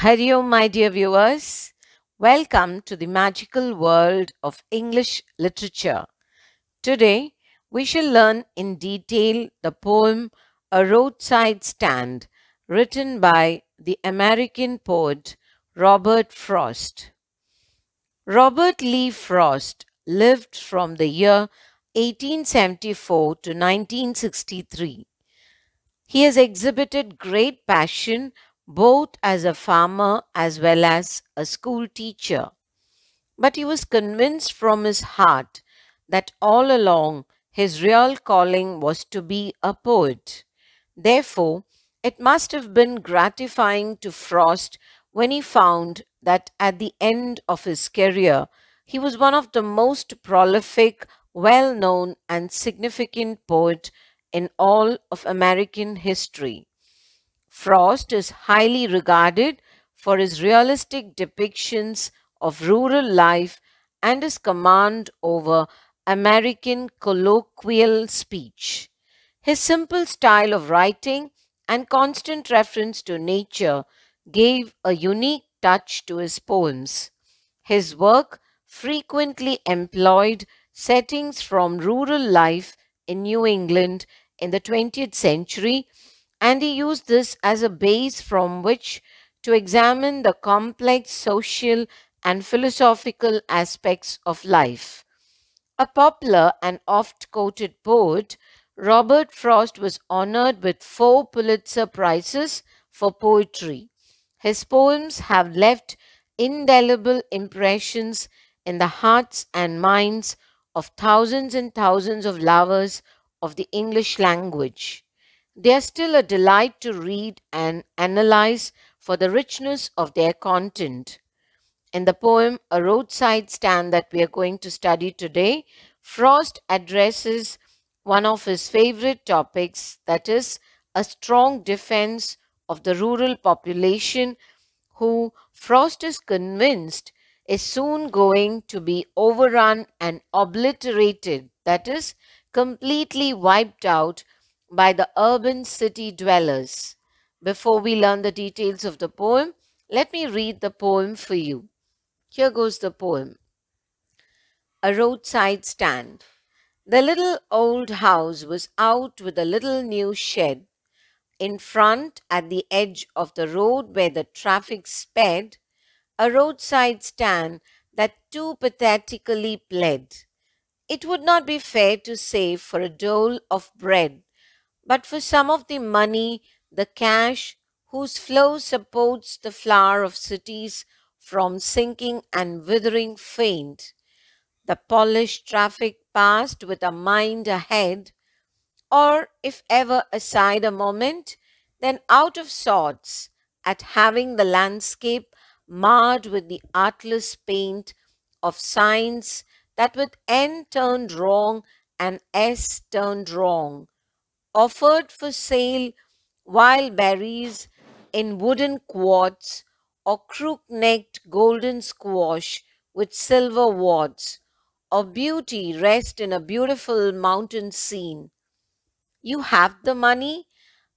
Hari Om, my dear viewers. Welcome to the magical world of English literature. Today, we shall learn in detail the poem A Roadside Stand, written by the American poet Robert Frost. Robert Lee Frost lived from the year 1874 to 1963. He has exhibited great passion both as a farmer as well as a school teacher. But he was convinced from his heart that all along his real calling was to be a poet. Therefore, it must have been gratifying to Frost when he found that at the end of his career, he was one of the most prolific, well known, and significant poets in all of American history. Frost is highly regarded for his realistic depictions of rural life and his command over American colloquial speech. His simple style of writing and constant reference to nature gave a unique touch to his poems. His work frequently employed settings from rural life in New England in the 20th century, and he used this as a base from which to examine the complex social and philosophical aspects of life. A popular and oft quoted poet, Robert Frost was honored with 4 Pulitzer Prizes for poetry. His poems have left indelible impressions in the hearts and minds of thousands and thousands of lovers of the English language. They are still a delight to read and analyze for the richness of their content. In the poem A Roadside Stand that we are going to study today, Frost addresses one of his favorite topics, that is, a strong defense of the rural population who Frost is convinced is soon going to be overrun and obliterated, that is, completely wiped out by the urban city dwellers. Before we learn the details of the poem, let me read the poem for you. Here goes the poem. A Roadside Stand. The little old house was out with a little new shed. In front, at the edge of the road where the traffic sped, a roadside stand that too pathetically pled. It would not be fair to save for a dole of bread, but for some of the money, the cash, whose flow supports the flower of cities from sinking and withering faint. The polished traffic passed with a mind ahead, or if ever aside a moment, then out of sorts at having the landscape marred with the artless paint of signs that with N turned wrong and S turned wrong, offered for sale wild berries in wooden quarts or crook-necked golden squash with silver warts, or beauty rest in a beautiful mountain scene. You have the money,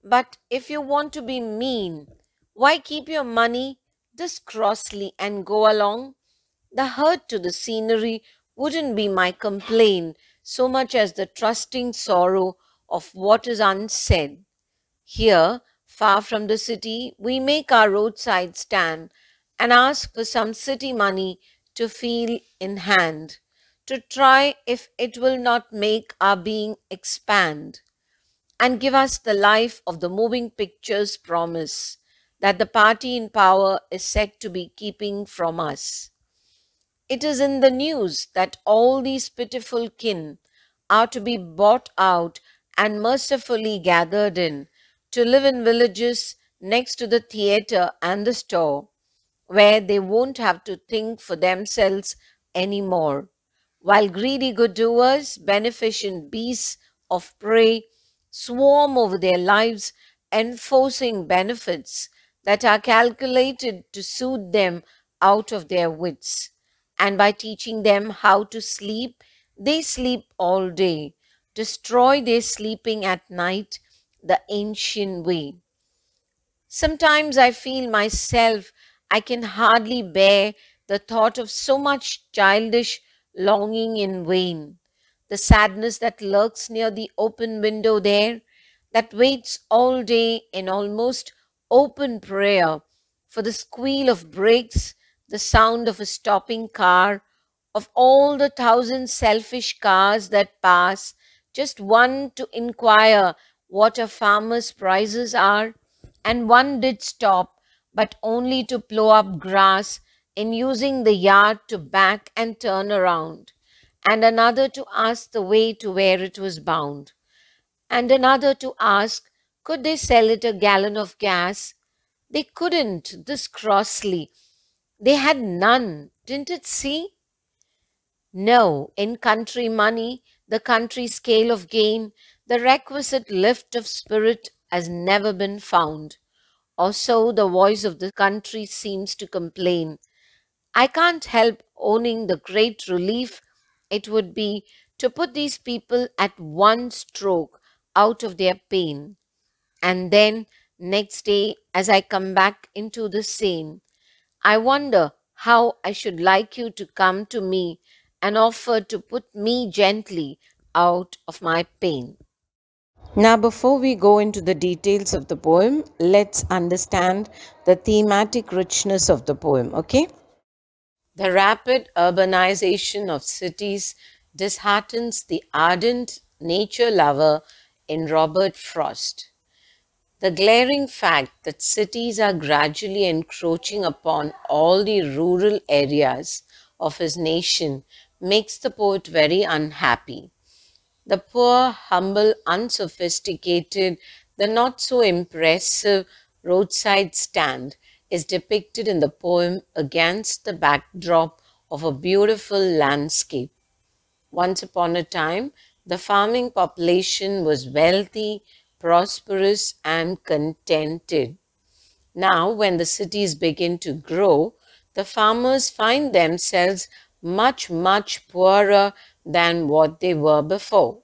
but if you want to be mean, why keep your money this crossly and go along? The hurt to the scenery wouldn't be my complaint so much as the trusting sorrow of what is unsaid. Here, far from the city, we make our roadside stand and ask for some city money to feel in hand, to try if it will not make our being expand and give us the life of the moving pictures promise that the party in power is said to be keeping from us. It is in the news that all these pitiful kin are to be bought out and mercifully gathered in to live in villages next to the theatre and the store, where they won't have to think for themselves any more, while greedy good doers, beneficent beasts of prey, swarm over their lives, enforcing benefits that are calculated to soothe them out of their wits. And by teaching them how to sleep, they sleep all day, destroy their sleeping at night the ancient way. Sometimes I feel myself I can hardly bear the thought of so much childish longing in vain. The sadness that lurks near the open window there, that waits all day in almost open prayer for the squeal of brakes, the sound of a stopping car, of all the thousand selfish cars that pass, just one to inquire what a farmer's prices are, and one did stop, but only to plough up grass in using the yard to back and turn around, and another to ask the way to where it was bound, and another to ask could they sell it a gallon of gas. They couldn't, this crossly. They had none, didn't it see? No, in country money, the country scale of gain, the requisite lift of spirit has never been found. Or so the voice of the country seems to complain. I can't help owning the great relief it would be to put these people at one stroke out of their pain. And then next day, as I come back into the scene, I wonder how I should like you to come to me and offer to put me gently out of my pain. Now, before we go into the details of the poem, let's understand the thematic richness of the poem, okay? The rapid urbanization of cities disheartens the ardent nature lover in Robert Frost. The glaring fact that cities are gradually encroaching upon all the rural areas of his nation makes the poet very unhappy. The poor, humble, unsophisticated, the not so impressive roadside stand is depicted in the poem against the backdrop of a beautiful landscape. Once upon a time, the farming population was wealthy, prosperous, and contented. Now, when the cities begin to grow, the farmers find themselves much, much poorer than what they were before.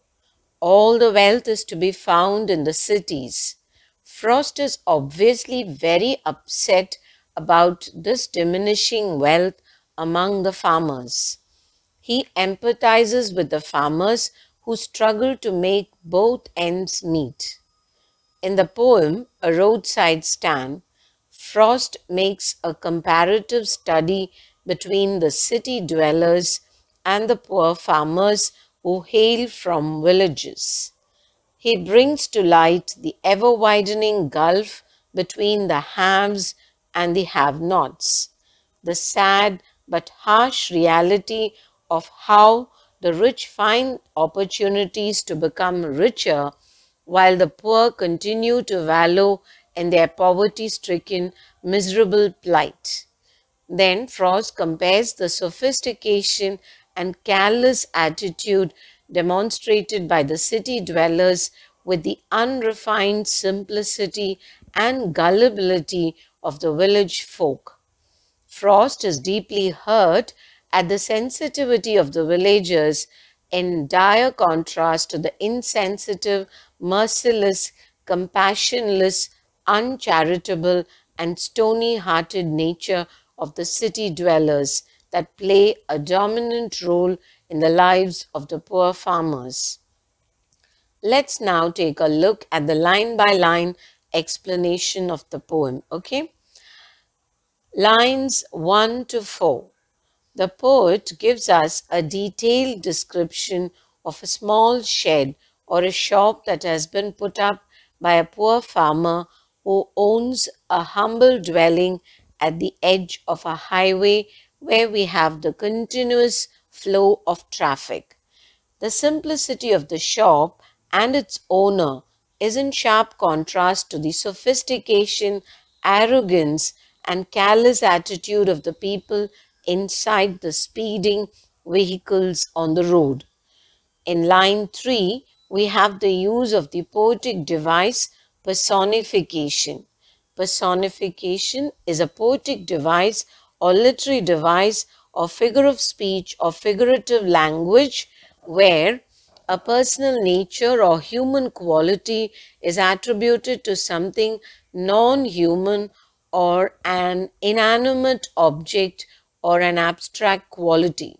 All the wealth is to be found in the cities. Frost is obviously very upset about this diminishing wealth among the farmers. He empathizes with the farmers who struggle to make both ends meet. In the poem, A Roadside Stand, Frost makes a comparative study between the city dwellers and the poor farmers who hail from villages. He brings to light the ever-widening gulf between the haves and the have-nots, the sad but harsh reality of how the rich find opportunities to become richer while the poor continue to wallow in their poverty-stricken, miserable plight. Then Frost compares the sophistication and careless attitude demonstrated by the city dwellers with the unrefined simplicity and gullibility of the village folk. Frost is deeply hurt at the sensitivity of the villagers in dire contrast to the insensitive, merciless, compassionless, uncharitable, and stony-hearted nature of the city dwellers that play a dominant role in the lives of the poor farmers. Let's now take a look at the line-by-line explanation of the poem, okay? Lines 1 to 4. The poet gives us a detailed description of a small shed or a shop that has been put up by a poor farmer who owns a humble dwelling at the edge of a highway where we have the continuous flow of traffic. The simplicity of the shop and its owner is in sharp contrast to the sophistication, arrogance, and callous attitude of the people inside the speeding vehicles on the road. In line 3, we have the use of the poetic device personification. Personification is a poetic device or literary device or figure of speech or figurative language where a personal nature or human quality is attributed to something non-human or an inanimate object or an abstract quality.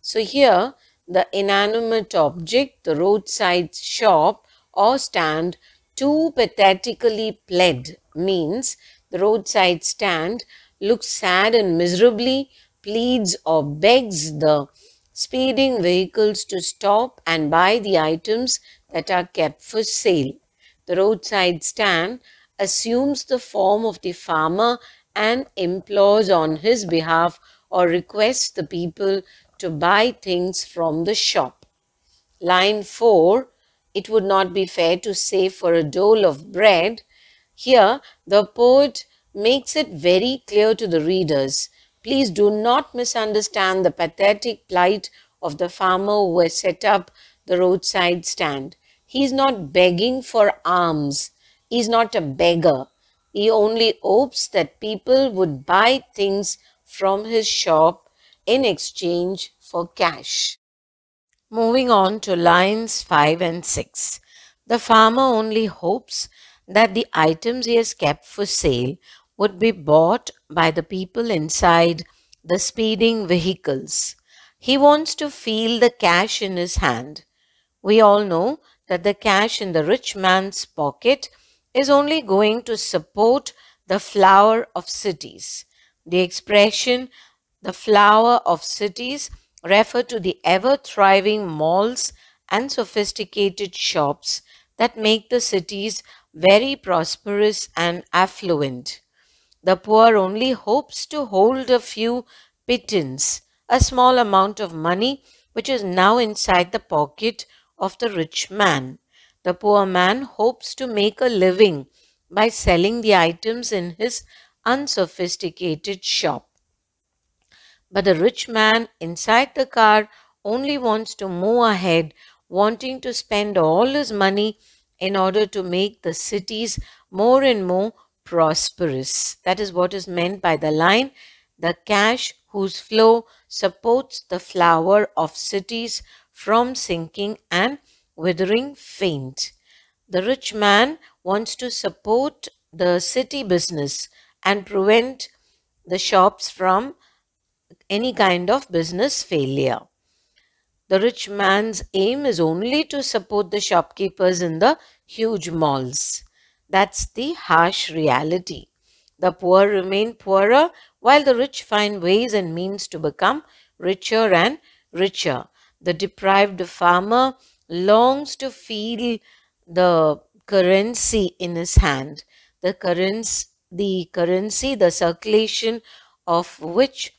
So here the inanimate object, the roadside shop or stand, too pathetically pled, means the roadside stand looks sad and miserably, pleads or begs the speeding vehicles to stop and buy the items that are kept for sale. The roadside stand assumes the form of the farmer and implores on his behalf or requests the people to buy things from the shop. Line 4, it would not be fair to say for a dole of bread. Here, the poet makes it very clear to the readers. Please do not misunderstand the pathetic plight of the farmer who has set up the roadside stand. He is not begging for alms. He is not a beggar. He only hopes that people would buy things from his shop in exchange for cash. Moving on to lines 5 and 6. The farmer only hopes that the items he has kept for sale would be bought by the people inside the speeding vehicles. He wants to feel the cash in his hand. We all know that the cash in the rich man's pocket is only going to support the flower of cities. The expression, the flower of cities, refer to the ever-thriving malls and sophisticated shops that make the cities very prosperous and affluent. The poor only hopes to hold a few pittance, a small amount of money which is now inside the pocket of the rich man. The poor man hopes to make a living by selling the items in his unsophisticated shop. But the rich man inside the car only wants to move ahead, wanting to spend all his money in order to make the cities more and more prosperous. That is what is meant by the line, the cash whose flow supports the flower of cities from sinking and withering faint. The rich man wants to support the city business and prevent the shops from any kind of business failure. The rich man's aim is only to support the shopkeepers in the huge malls. That's the harsh reality. The poor remain poorer while the rich find ways and means to become richer and richer. The deprived farmer longs to feel the currency in his hand. The currency, the circulation of which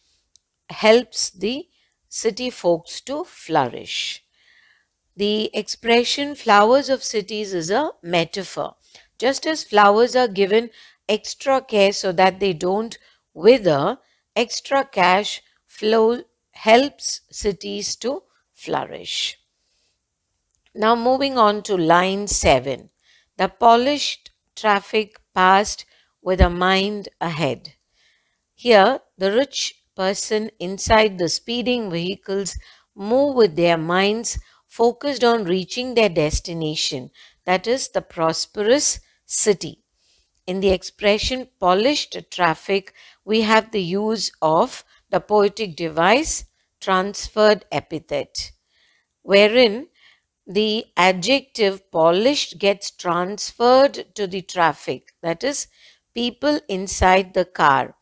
helps the city folks to flourish. The expression flowers of cities is a metaphor. Just as flowers are given extra care so that they don't wither, extra cash flow helps cities to flourish. Now moving on to line 7. The polished traffic passed with a mind ahead. Here, the rich person inside the speeding vehicles move with their minds focused on reaching their destination, that is the prosperous city. In the expression polished traffic, we have the use of the poetic device transferred epithet, wherein the adjective polished gets transferred to the traffic, that is people inside the car.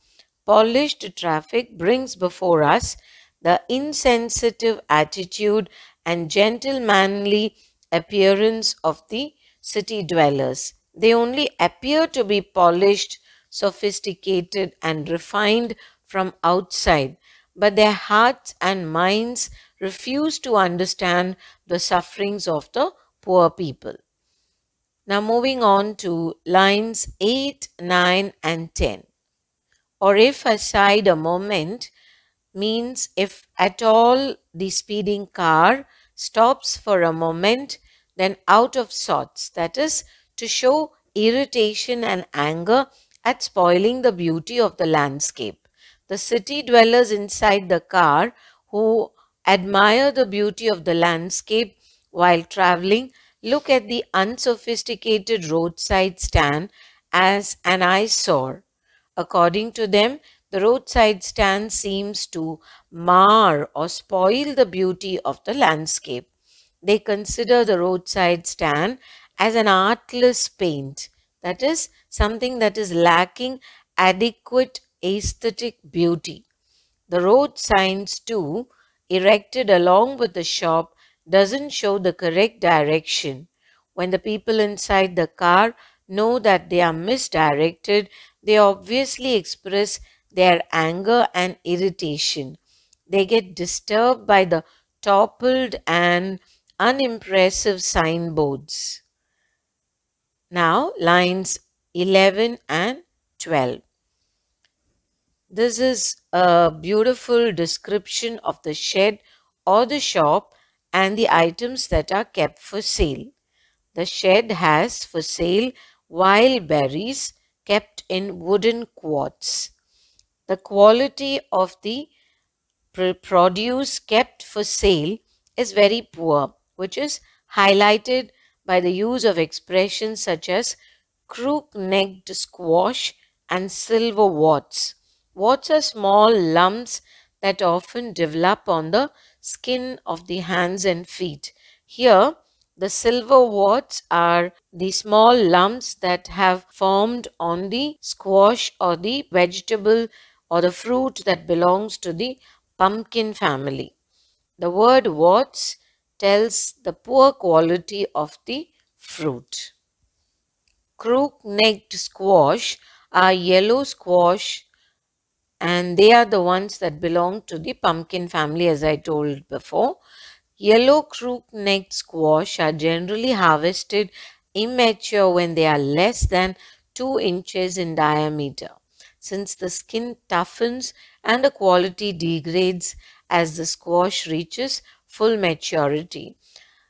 Polished traffic brings before us the insensitive attitude and gentlemanly appearance of the city dwellers. They only appear to be polished, sophisticated, and refined from outside, but their hearts and minds refuse to understand the sufferings of the poor people. Now moving on to lines 8, 9, and 10. Or if aside a moment means if at all the speeding car stops for a moment, then out of sorts, that is to show irritation and anger at spoiling the beauty of the landscape. The city dwellers inside the car who admire the beauty of the landscape while traveling look at the unsophisticated roadside stand as an eyesore, According to them, the roadside stand seems to mar or spoil the beauty of the landscape. They consider the roadside stand as an artless paint, that is, something that is lacking adequate aesthetic beauty. The road signs too, erected along with the shop, doesn't show the correct direction. When the people inside the car know that they are misdirected, they obviously express their anger and irritation. They get disturbed by the toppled and unimpressive signboards. Now, lines 11 and 12. This is a beautiful description of the shed or the shop and the items that are kept for sale. The shed has for sale wild berries kept in wooden quarts. The quality of the produce kept for sale is very poor, which is highlighted by the use of expressions such as crook-necked squash and silver warts. Warts are small lumps that often develop on the skin of the hands and feet. Here, the silver warts are the small lumps that have formed on the squash or the vegetable or the fruit that belongs to the pumpkin family. The word warts tells the poor quality of the fruit. Crook-necked squash are yellow squash, and they are the ones that belong to the pumpkin family, as I told before. Yellow crook-necked squash are generally harvested immature when they are less than 2 inches in diameter, since the skin toughens and the quality degrades as the squash reaches full maturity.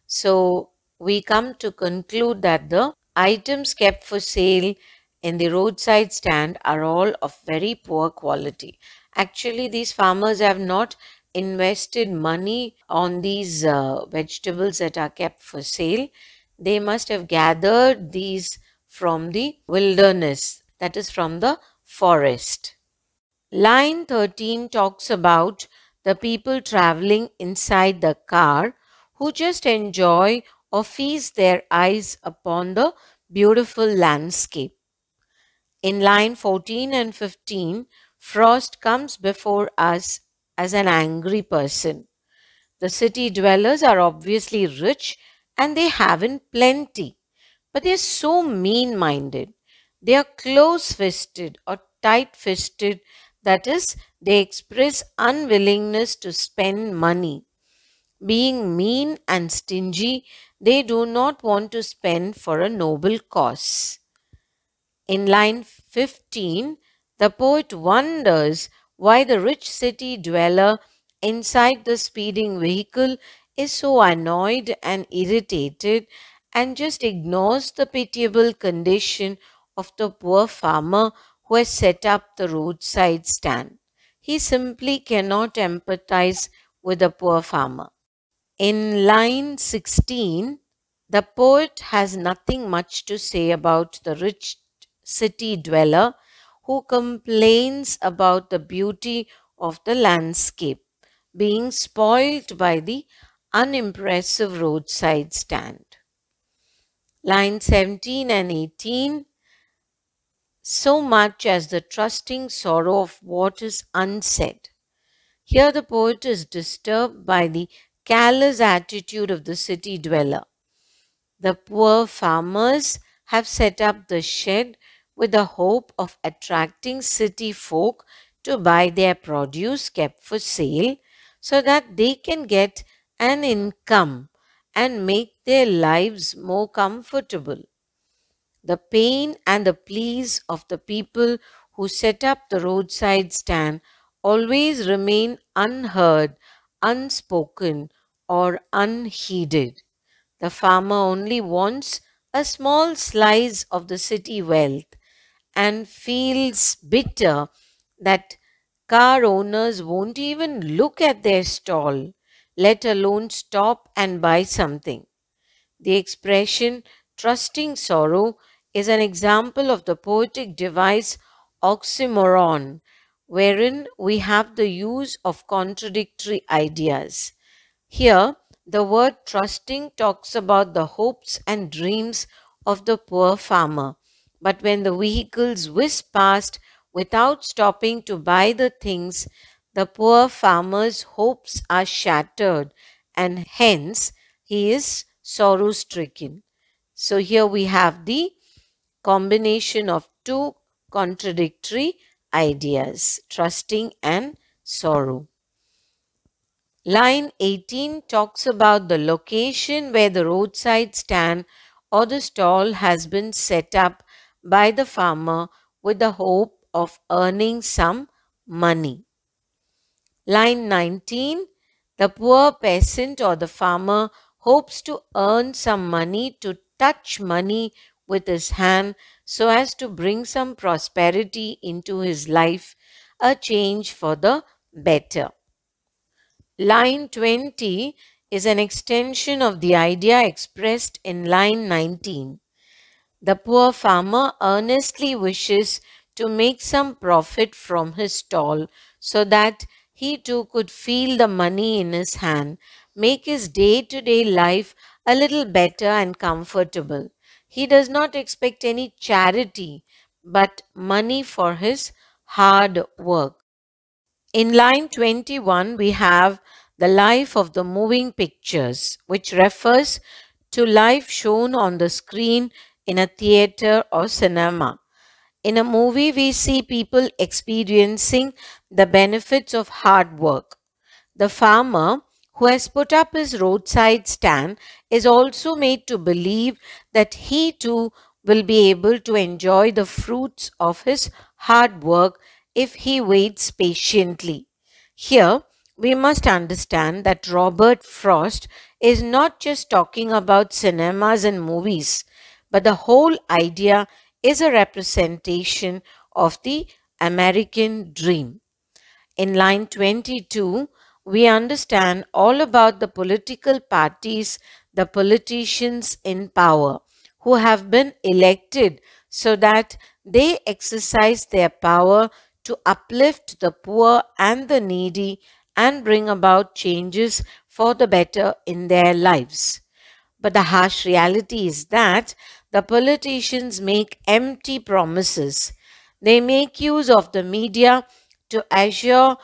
So we come to conclude that the items kept for sale in the roadside stand are all of very poor quality. Actually, these farmers have not invested money on these vegetables that are kept for sale. They must have gathered these from the wilderness, that is from the forest. Line 13 talks about the people traveling inside the car who just enjoy or feast their eyes upon the beautiful landscape. In line 14 and 15, Frost comes before us as an angry person. The city dwellers are obviously rich and they have in plenty, but they're so mean-minded. They are close-fisted or tight-fisted, that is, they express unwillingness to spend money. Being mean and stingy, they do not want to spend for a noble cause. In line 15, the poet wonders why the rich city dweller inside the speeding vehicle is so annoyed and irritated and just ignores the pitiable condition of the poor farmer who has set up the roadside stand. He simply cannot empathize with the poor farmer. In line 16, the poet has nothing much to say about the rich city dweller who complains about the beauty of the landscape being spoiled by the unimpressive roadside stand. Line 17 and 18, so much as the trusting sorrow of what is unsaid. Here the poet is disturbed by the callous attitude of the city dweller. The poor farmers have set up the shed with the hope of attracting city folk to buy their produce kept for sale so that they can get an income and make their lives more comfortable. The pain and the pleas of the people who set up the roadside stand always remain unheard, unspoken, or unheeded. The farmer only wants a small slice of the city wealth and feels bitter that car owners won't even look at their stall, let alone stop and buy something. The expression trusting sorrow is an example of the poetic device oxymoron, wherein we have the use of contradictory ideas. Here, the word trusting talks about the hopes and dreams of the poor farmer. But when the vehicles whiz past without stopping to buy the things, the poor farmer's hopes are shattered and hence he is sorrow stricken. So here we have the combination of two contradictory ideas, trusting and sorrow. Line 18 talks about the location where the roadside stand or the stall has been set up by the farmer with the hope of earning some money. Line 19, the poor peasant or the farmer hopes to earn some money, to touch money with his hand so as to bring some prosperity into his life, a change for the better. Line 20 is an extension of the idea expressed in line 19. The poor farmer earnestly wishes to make some profit from his stall so that he too could feel the money in his hand, make his day-to-day life a little better and comfortable. He does not expect any charity, but money for his hard work. In line 21, we have the life of the moving pictures, which refers to life shown on the screen in a theater or cinema. In a movie, we see people experiencing the benefits of hard work. The farmer who has put up his roadside stand is also made to believe that he too will be able to enjoy the fruits of his hard work if he waits patiently. Here, we must understand that Robert Frost is not just talking about cinemas and movies, but the whole idea is a representation of the American dream. In line 22, we understand all about the political parties, the politicians in power who have been elected so that they exercise their power to uplift the poor and the needy and bring about changes for the better in their lives. But the harsh reality is that the politicians make empty promises. They make use of the media to assure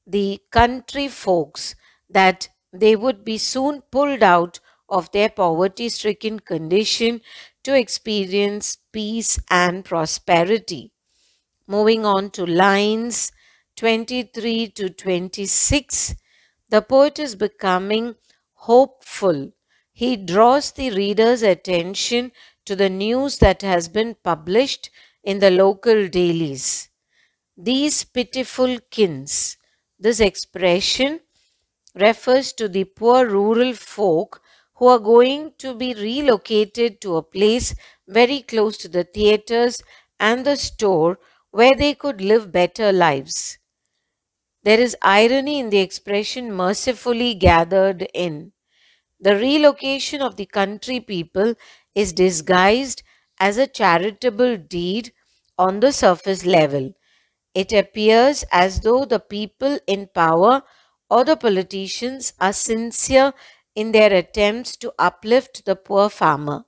the country folks that they would be soon pulled out of their poverty stricken condition to experience peace and prosperity. Moving on to lines 23 to 26, the poet is becoming hopeful. He draws the reader's attention to the news that has been published in the local dailies. These pitiful kins. This expression refers to the poor rural folk who are going to be relocated to a place very close to the theaters and the store where they could live better lives. There is irony in the expression mercifully gathered in. The relocation of the country people is disguised as a charitable deed on the surface level. It appears as though the people in power or the politicians are sincere in their attempts to uplift the poor farmer.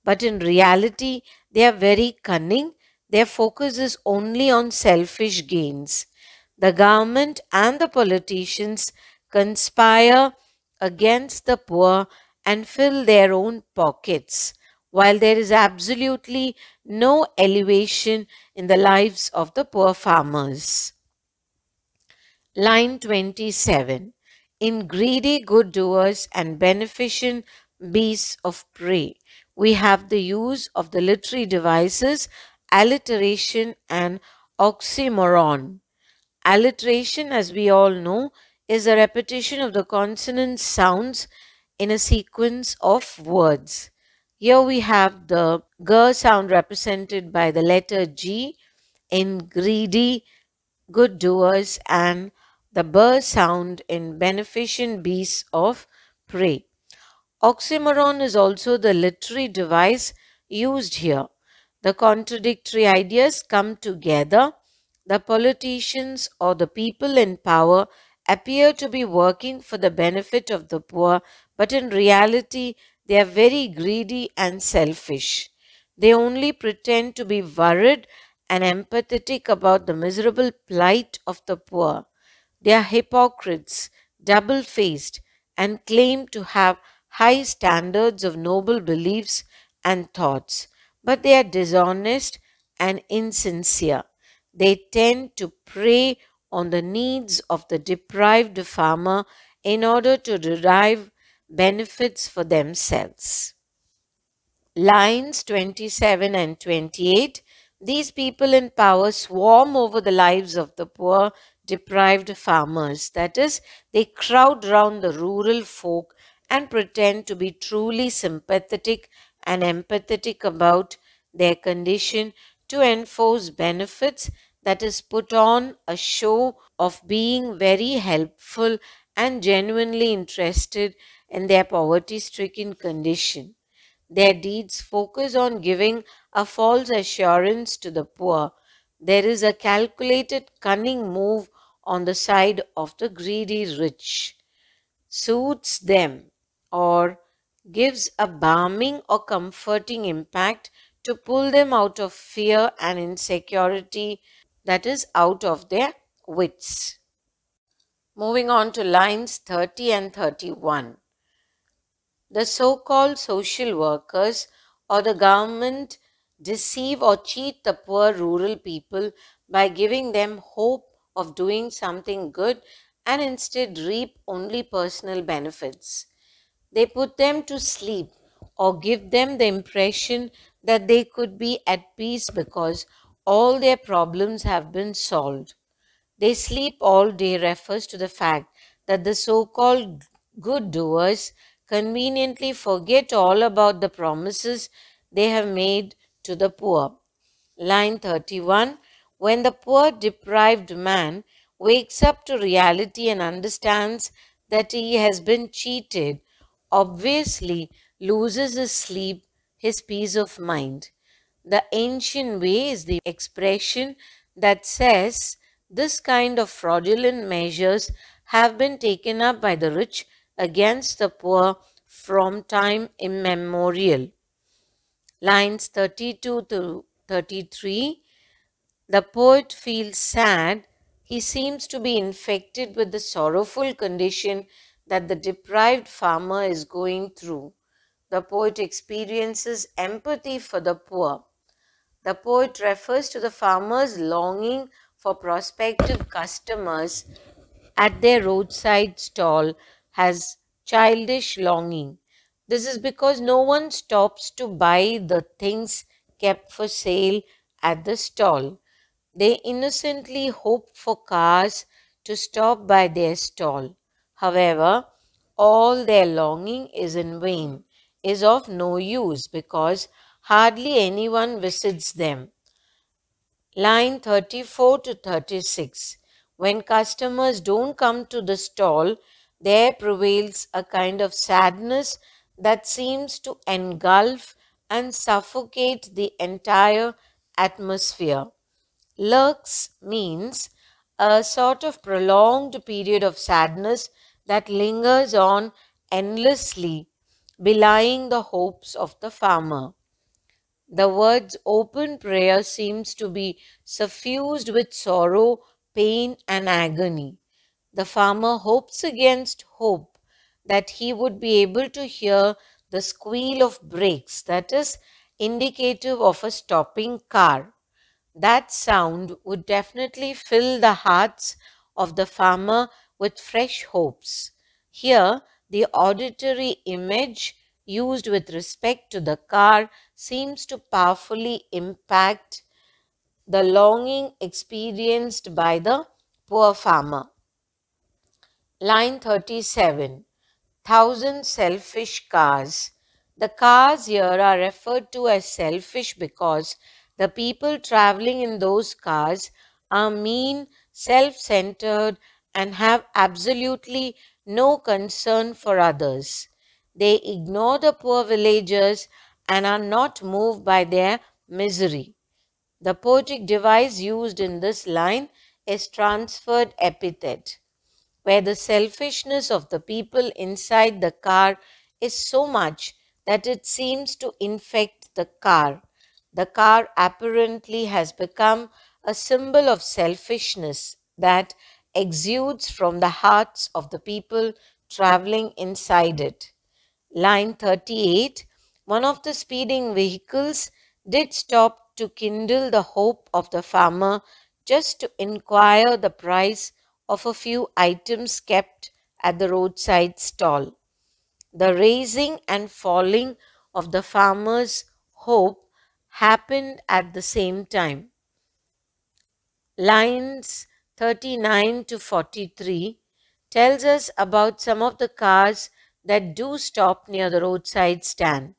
But in reality, they are very cunning. Their focus is only on selfish gains. The government and the politicians conspire against the poor and fill their own pockets, while there is absolutely no elevation in the lives of the poor farmers. Line 27. In greedy good doers and beneficent beasts of prey, we have the use of the literary devices alliteration and oxymoron. Alliteration, as we all know, is a repetition of the consonant sounds in a sequence of words. Here we have the G sound represented by the letter G in greedy, good doers, and the B sound in beneficent beasts of prey. Oxymoron is also the literary device used here. The contradictory ideas come together The politicians or the people in power appear to be working for the benefit of the poor, but in reality, they are very greedy and selfish. They only pretend to be worried and empathetic about the miserable plight of the poor. They are hypocrites, double faced, and claim to have high standards of noble beliefs and thoughts, but they are dishonest and insincere. They tend to prey on the needs of the deprived farmer in order to derive benefits for themselves. Lines 27 and 28. These people in power swarm over the lives of the poor, deprived farmers. That is, they crowd round the rural folk and pretend to be truly sympathetic and empathetic about their condition to enforce benefits, that is, put on a show of being very helpful and genuinely interested in their poverty stricken condition. Their deeds focus on giving a false assurance to the poor. There is a calculated, cunning move on the side of the greedy rich. Soothes them or gives a balming or comforting impact to pull them out of fear and insecurity, that is, out of their wits. Moving on to lines 30 and 31. The so-called social workers or the government deceive or cheat the poor rural people by giving them hope of doing something good and instead reap only personal benefits. They put them to sleep or give them the impression that they could be at peace because all their problems have been solved. They sleep all day refers to the fact that the so called good doers conveniently forget all about the promises they have made to the poor. Line 31. When the poor deprived man wakes up to reality and understands that he has been cheated, obviously loses his sleep, his peace of mind. The ancient way is the expression that says this kind of fraudulent measures have been taken up by the rich against the poor from time immemorial. Lines 32 to 33. The poet feels sad. He seems to be infected with the sorrowful condition that the deprived farmer is going through. The poet experiences empathy for the poor. The poet refers to the farmer's longing for prospective customers at their roadside stall as childish longing. This is because no one stops to buy the things kept for sale at the stall. They innocently hope for cars to stop by their stall. However, all their longing is in vain, is of no use because hardly anyone visits them. Line 34 to 36. When customers don't come to the stall, there prevails a kind of sadness that seems to engulf and suffocate the entire atmosphere. Lurks means a sort of prolonged period of sadness that lingers on endlessly, belying the hopes of the farmer. The words open prayer seems to be suffused with sorrow, pain, and agony. The farmer hopes against hope that he would be able to hear the squeal of brakes, that is, indicative of a stopping car. That sound would definitely fill the hearts of the farmer with fresh hopes. Here, the auditory image used with respect to the car seems to powerfully impact the longing experienced by the poor farmer. Line 37. Thousand selfish cars. The cars here are referred to as selfish because the people traveling in those cars are mean, self-centered, and have absolutely no concern for others. They ignore the poor villagers and are not moved by their misery. The poetic device used in this line is transferred epithet, where the selfishness of the people inside the car is so much that it seems to infect the car. The car apparently has become a symbol of selfishness that exudes from the hearts of the people traveling inside it. Line 38, one of the speeding vehicles did stop to kindle the hope of the farmer just to inquire the price of a few items kept at the roadside stall. The raising and falling of the farmer's hope happened at the same time. Lines 39 to 43 tells us about some of the cars that do stop near the roadside stand.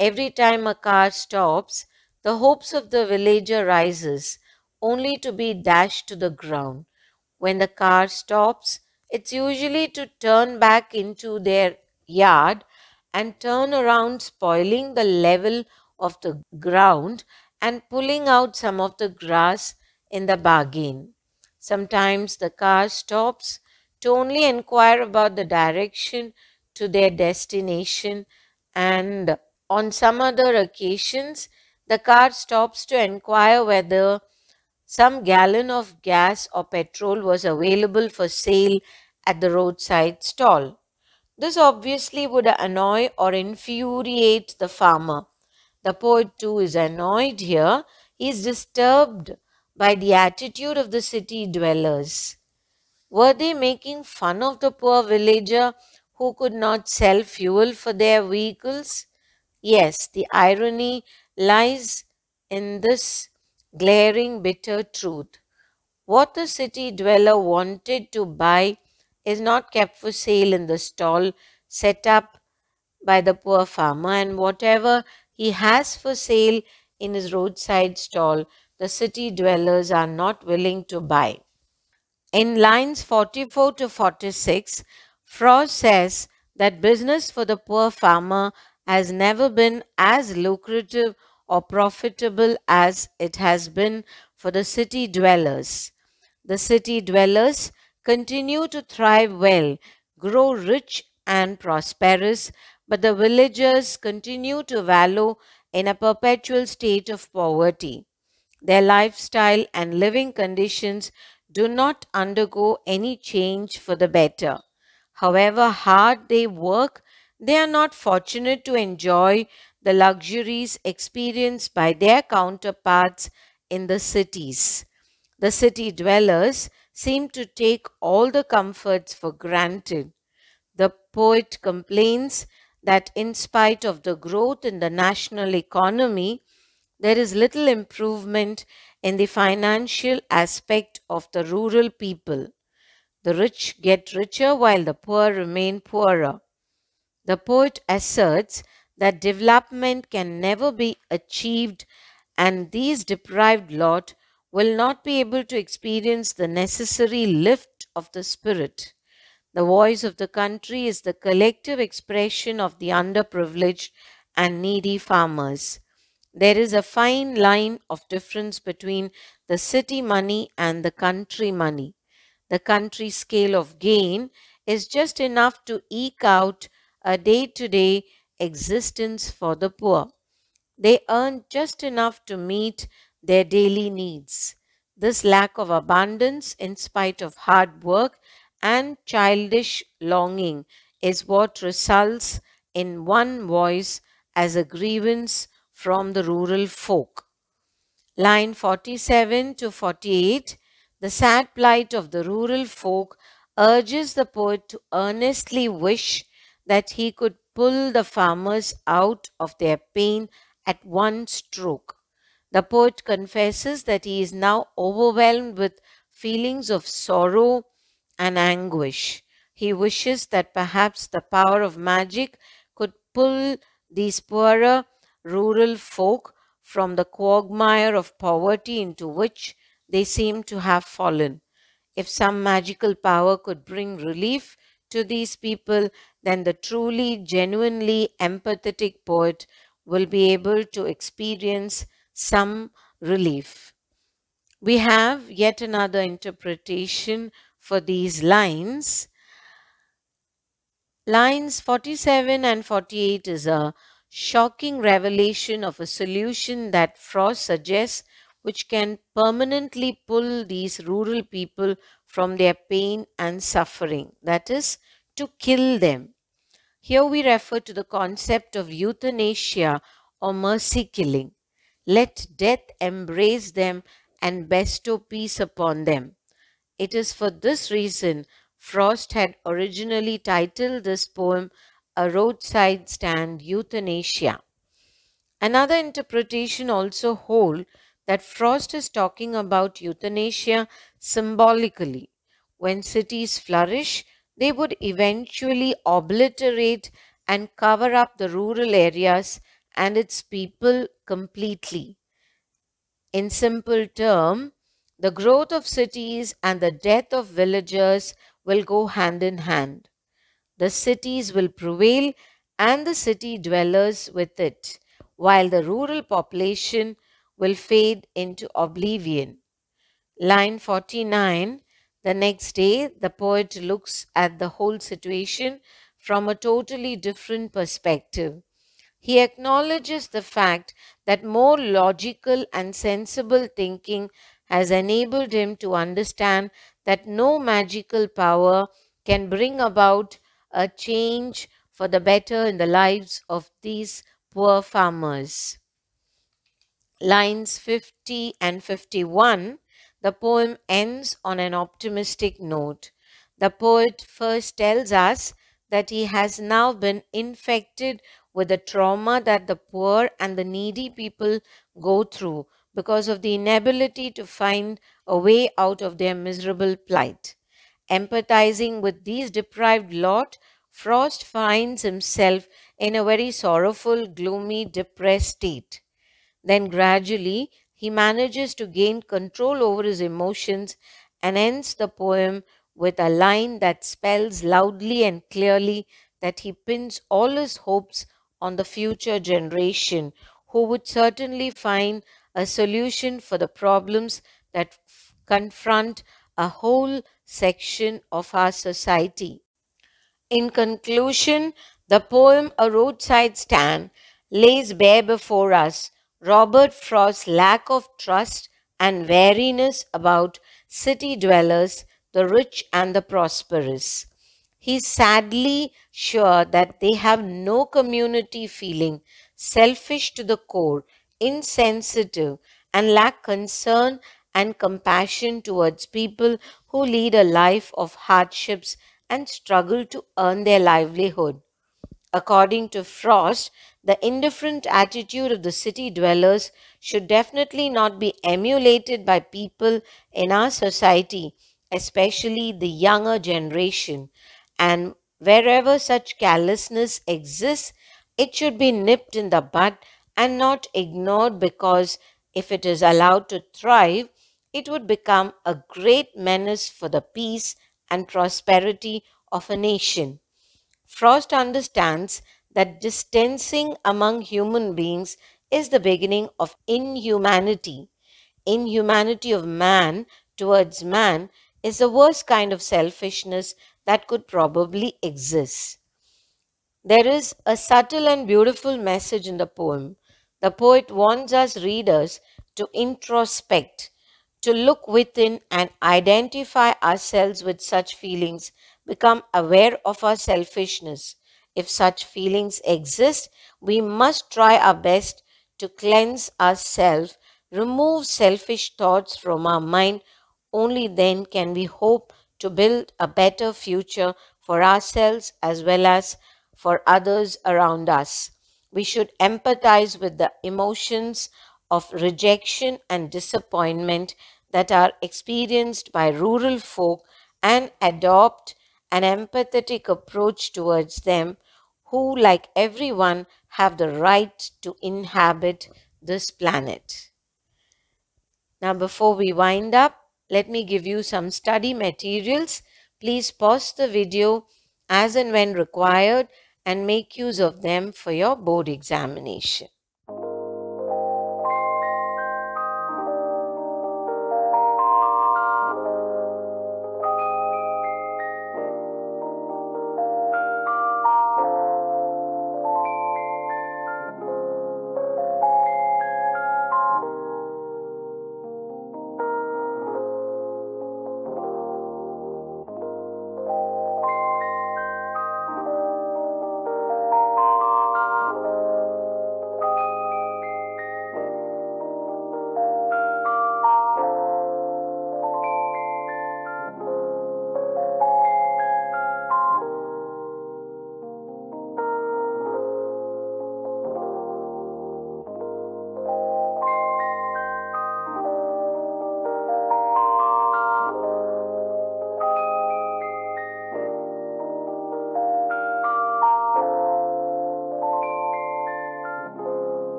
Every time a car stops, the hopes of the villager rises, only to be dashed to the ground. When the car stops, it's usually to turn back into their yard and turn around, spoiling the level of the ground and pulling out some of the grass in the bargain. Sometimes the car stops to only inquire about the direction to their destination, and on some other occasions, the car stops to inquire whether some gallon of gas or petrol was available for sale at the roadside stall. This obviously would annoy or infuriate the farmer. The poet too is annoyed here. He is disturbed by the attitude of the city dwellers. Were they making fun of the poor villager who could not sell fuel for their vehicles? Yes, the irony lies in this glaring, bitter truth. What the city dweller wanted to buy is not kept for sale in the stall set up by the poor farmer, and whatever he has for sale in his roadside stall, the city dwellers are not willing to buy. In lines 44 to 46, Frost says that business for the poor farmer has never been as lucrative or profitable as it has been for the city dwellers. The city dwellers continue to thrive well, grow rich and prosperous, but the villagers continue to wallow in a perpetual state of poverty. Their lifestyle and living conditions do not undergo any change for the better. However hard they work, they are not fortunate to enjoy the luxuries experienced by their counterparts in the cities. The city dwellers seem to take all the comforts for granted. The poet complains that in spite of the growth in the national economy, there is little improvement in the financial aspect of the rural people. The rich get richer while the poor remain poorer. The poet asserts that development can never be achieved, and these deprived lot will not be able to experience the necessary lift of the spirit. The voice of the country is the collective expression of the underprivileged and needy farmers. There is a fine line of difference between the city money and the country money. The country scale of gain is just enough to eke out a day-to-day existence for the poor. They earn just enough to meet their daily needs. This lack of abundance, in spite of hard work and childish longing, is what results in one voice as a grievance from the rural folk. Line 47 to 48, the sad plight of the rural folk urges the poet to earnestly wish that he could pull the farmers out of their pain at one stroke. The poet confesses that he is now overwhelmed with feelings of sorrow and anguish. He wishes that perhaps the power of magic could pull these poorer rural folk from the quagmire of poverty into which they seem to have fallen. If some magical power could bring relief to these people, then the truly, genuinely empathetic poet will be able to experience some relief. We have yet another interpretation for these lines. Lines 47 and 48 is a shocking revelation of a solution that Frost suggests, which can permanently pull these rural people from their pain and suffering, that is, to kill them. Here we refer to the concept of euthanasia or mercy killing. Let death embrace them and bestow peace upon them. It is for this reason Frost had originally titled this poem A Roadside Stand Euthanasia. Another interpretation also holds that Frost is talking about euthanasia symbolically. When cities flourish, they would eventually obliterate and cover up the rural areas and its people completely. In simple terms, the growth of cities and the death of villagers will go hand in hand. The cities will prevail and the city dwellers with it, while the rural population will fade into oblivion. Line 49. The next day, the poet looks at the whole situation from a totally different perspective. He acknowledges the fact that more logical and sensible thinking has enabled him to understand that no magical power can bring about a change for the better in the lives of these poor farmers. Lines 50 and 51, the poem ends on an optimistic note. The poet first tells us that he has now been infected with the trauma that the poor and the needy people go through because of the inability to find a way out of their miserable plight. Empathizing with these deprived lot, Frost finds himself in a very sorrowful, gloomy, depressed state. Then gradually he manages to gain control over his emotions and ends the poem with a line that spells loudly and clearly that he pins all his hopes on the future generation, who would certainly find a solution for the problems that confront a whole section of our society. In conclusion, the poem A Roadside Stand lays bare before us Robert Frost's lack of trust and wariness about city dwellers, the rich and the prosperous. He is sadly sure that they have no community feeling, selfish to the core, insensitive, and lack concern and compassion towards people who lead a life of hardships and struggle to earn their livelihood. According to Frost, the indifferent attitude of the city dwellers should definitely not be emulated by people in our society, especially the younger generation. And wherever such callousness exists, it should be nipped in the bud and not ignored, because if it is allowed to thrive, it would become a great menace for the peace and prosperity of a nation. Frost understands that distancing among human beings is the beginning of inhumanity. Inhumanity of man towards man is the worst kind of selfishness that could probably exist. There is a subtle and beautiful message in the poem. The poet wants us readers to introspect, to look within and identify ourselves with such feelings, become aware of our selfishness. If such feelings exist, we must try our best to cleanse ourselves, remove selfish thoughts from our mind. Only then can we hope to build a better future for ourselves as well as for others around us. We should empathize with the emotions of rejection and disappointment that are experienced by rural folk and adopt an empathetic approach towards them, who, like everyone, have the right to inhabit this planet. Now, before we wind up, let me give you some study materials. Please pause the video as and when required and make use of them for your board examination.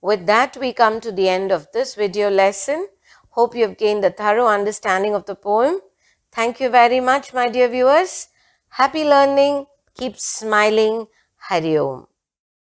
With that, we come to the end of this video lesson. Hope you have gained a thorough understanding of the poem. Thank you very much, my dear viewers. Happy learning. Keep smiling. Hari Om.